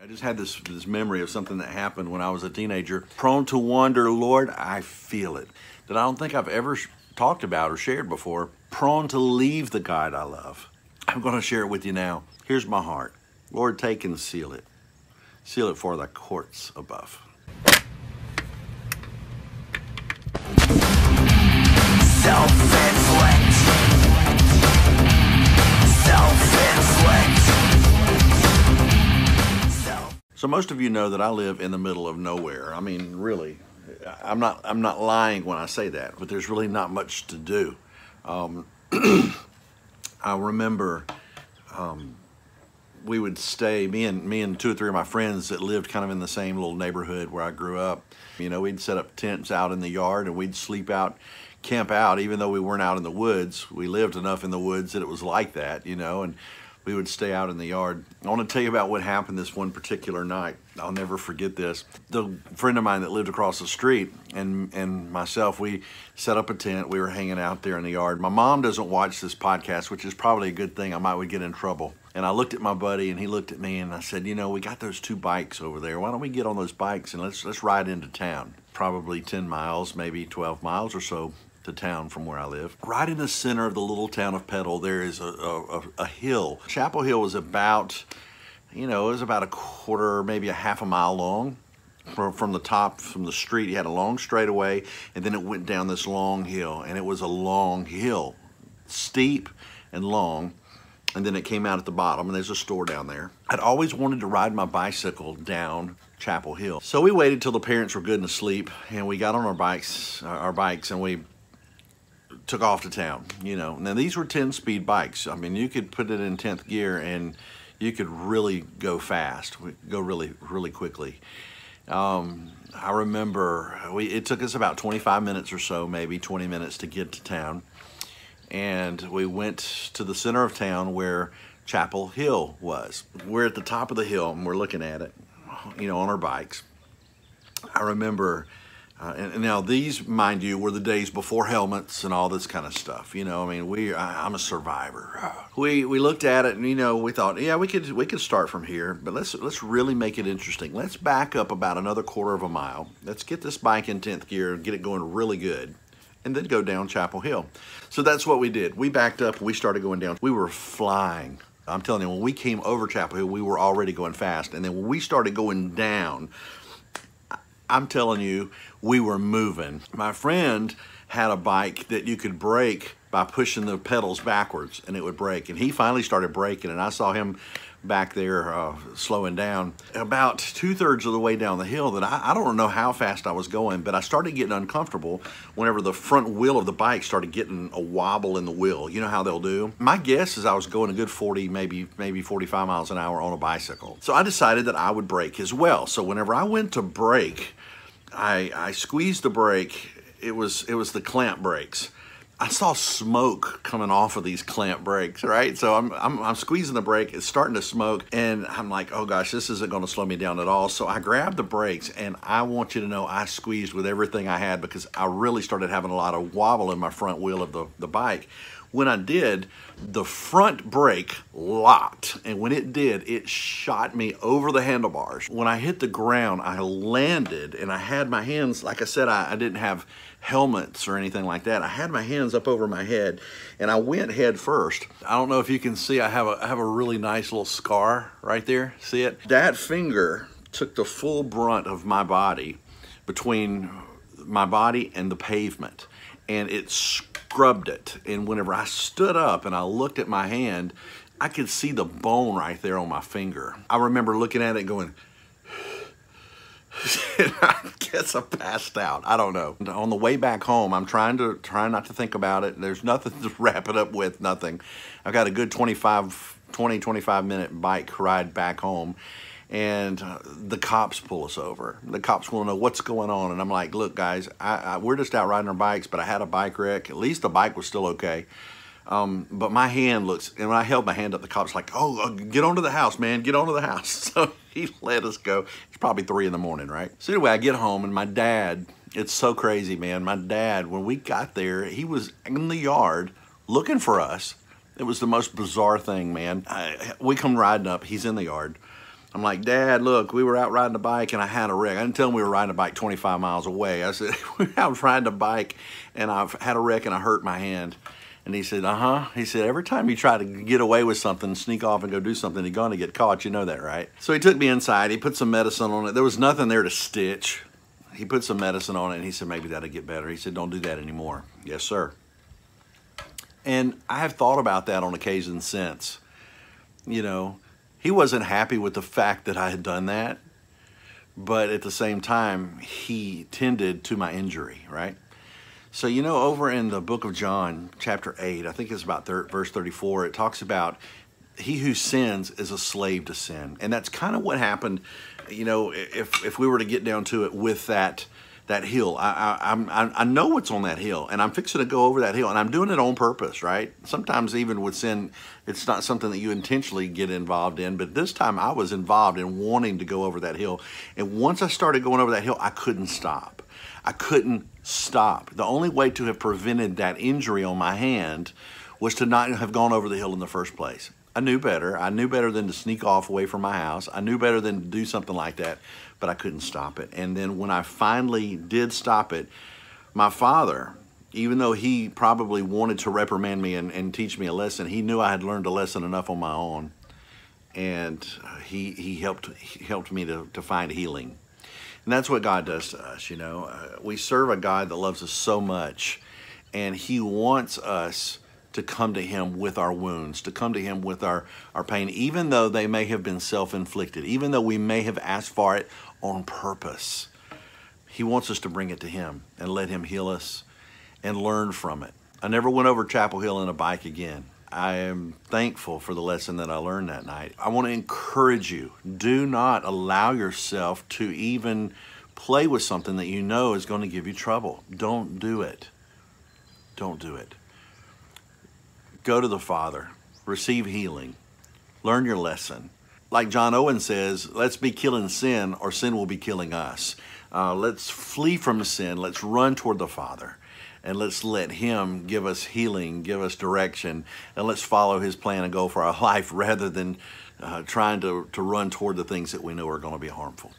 I just had this memory of something that happened when I was a teenager. Prone to wander, Lord, I feel it. That I don't think I've ever talked about or shared before. Prone to leave the God I love. I'm going to share it with you now. Here's my heart. Lord, take and seal it. Seal it for thy courts above. Self-inflict. Self-inflict. So most of you know that I live in the middle of nowhere. I mean, really, I'm not lying when I say that, but there's really not much to do. I remember we would stay, me and two or three of my friends that lived kind of in the same little neighborhood where I grew up. You know, we'd set up tents out in the yard and we'd sleep out, camp out, even though we weren't out in the woods. We lived enough in the woods that it was like that, you know, and we would stay out in the yard. I want to tell you about what happened this one particular night. I'll never forget this. The friend of mine that lived across the street and myself, we set up a tent. We were hanging out there in the yard. My mom doesn't watch this podcast, which is probably a good thing. I would get in trouble. And I looked at my buddy and he looked at me and I said, you know, we got those 2 bikes over there. Why don't we get on those bikes and let's ride into town? Probably 10 miles, maybe 12 miles or so to town from where I live. Right in the center of the little town of Petal, there is a hill. Chapel Hill was about, you know, it was about a quarter, maybe a half a mile long. From the top, from the street, you had a long straightaway, and then it went down this long hill, and it was a long hill, steep and long, and then it came out at the bottom, and there's a store down there. I'd always wanted to ride my bicycle down Chapel Hill. So we waited till the parents were good and asleep, and we got on our bikes, and we took off to town, you know. Now these were 10-speed bikes. I mean, you could put it in 10th gear and you could really go fast, go really quickly. I remember it took us about 25 minutes or so, maybe 20 minutes to get to town. And we went to the center of town where Chapel Hill was. We're at the top of the hill and we're looking at it, you know, on our bikes. I remember and now these, mind you, were the days before helmets and all this kind of stuff. You know, I mean, I'm a survivor. We looked at it and, you know, we thought, yeah, we could start from here, but let's really make it interesting. Let's back up about another quarter of a mile. Let's get this bike in 10th gear and get it going really good, and then go down Chapel Hill. So that's what we did. We backed up and we started going down. We were flying. I'm telling you, when we came over Chapel Hill, we were already going fast. And then when we started going down, I'm telling you, we were moving. My friend had a bike that you could brake by pushing the pedals backwards and it would brake. And he finally started braking and I saw him back there slowing down. About 2/3 of the way down the hill that I don't know how fast I was going, but I started getting uncomfortable whenever the front wheel of the bike started getting a wobble in the wheel. You know how they'll do? My guess is I was going a good 40, maybe 45 miles an hour on a bicycle. So I decided that I would brake as well. So whenever I went to brake, I squeezed the brake. It was the clamp brakes. I saw smoke coming off of these clamp brakes, right? So I'm squeezing the brake, it's starting to smoke, and I'm like, oh gosh, this isn't gonna slow me down at all. So I grabbed the brakes, and I want you to know I squeezed with everything I had because I really started having a lot of wobble in my front wheel of the bike. When I did, the front brake locked, and when it did, it shot me over the handlebars. When I hit the ground, I landed, and I had my hands, like I said, I didn't have helmets or anything like that. I had my hands up over my head, and I went head first. I don't know if you can see, I have a really nice little scar right there. See it? That finger took the full brunt of my body between my body and the pavement, and it scrubbed it. And whenever I stood up and I looked at my hand, I could see the bone right there on my finger. I remember looking at it going, I guess I passed out. I don't know. On the way back home, I'm trying not to think about it. There's nothing to wrap it up with, nothing. I've got a good 20-25 minute bike ride back home, and the cops pull us over. The cops want to know what's going on, and I'm like, look guys, we're just out riding our bikes, but I had a bike wreck. At least the bike was still okay. But my hand looks, and when I held my hand up, the cop's like, oh, get onto the house, man, get onto the house. So he let us go. It's probably 3 in the morning, right? So anyway, I get home, and my dad, it's so crazy, man. My dad, when we got there, he was in the yard looking for us. It was the most bizarre thing, man. We come riding up, he's in the yard. I'm like, Dad, look, we were out riding a bike and I had a wreck. I didn't tell him we were riding a bike 25 miles away. I said, I was riding a bike and I've had a wreck and I hurt my hand. And he said, He said, every time you try to get away with something, sneak off and go do something, you're going to get caught. You know that, right? So he took me inside. He put some medicine on it. There was nothing there to stitch. He put some medicine on it and he said, maybe that'll get better. He said, don't do that anymore. Yes, sir. And I have thought about that on occasion since. You know, he wasn't happy with the fact that I had done that, but at the same time, he tended to my injury, right? So, you know, over in the book of John, chapter 8, I think it's about verse 34, it talks about he who sins is a slave to sin. And that's kind of what happened, you know, if we were to get down to it with that hill. I know what's on that hill, and I'm fixing to go over that hill, and I'm doing it on purpose, right? Sometimes even with sin, it's not something that you intentionally get involved in, but this time I was involved in wanting to go over that hill. And once I started going over that hill, I couldn't stop. I couldn't stop. The only way to have prevented that injury on my hand was to not have gone over the hill in the first place. I knew better. I knew better than to sneak off away from my house. I knew better than to do something like that, but I couldn't stop it. And then when I finally did stop it, my father, even though he probably wanted to reprimand me and teach me a lesson, he knew I had learned a lesson enough on my own. And he helped me to find healing. And that's what God does to us, you know. We serve a God that loves us so much, and he wants us to come to him with our wounds, to come to him with our pain, even though they may have been self-inflicted, even though we may have asked for it on purpose. He wants us to bring it to him and let him heal us and learn from it. I never went over Chapel Hill on a bike again. I am thankful for the lesson that I learned that night. I want to encourage you, do not allow yourself to even play with something that you know is going to give you trouble. Don't do it. Don't do it. Go to the Father, receive healing, learn your lesson. Like John Owen says, let's be killing sin or sin will be killing us. Let's flee from sin. Let's run toward the Father. And let's let him give us healing, give us direction, and let's follow his plan and go for our life rather than trying to run toward the things that we know are going to be harmful.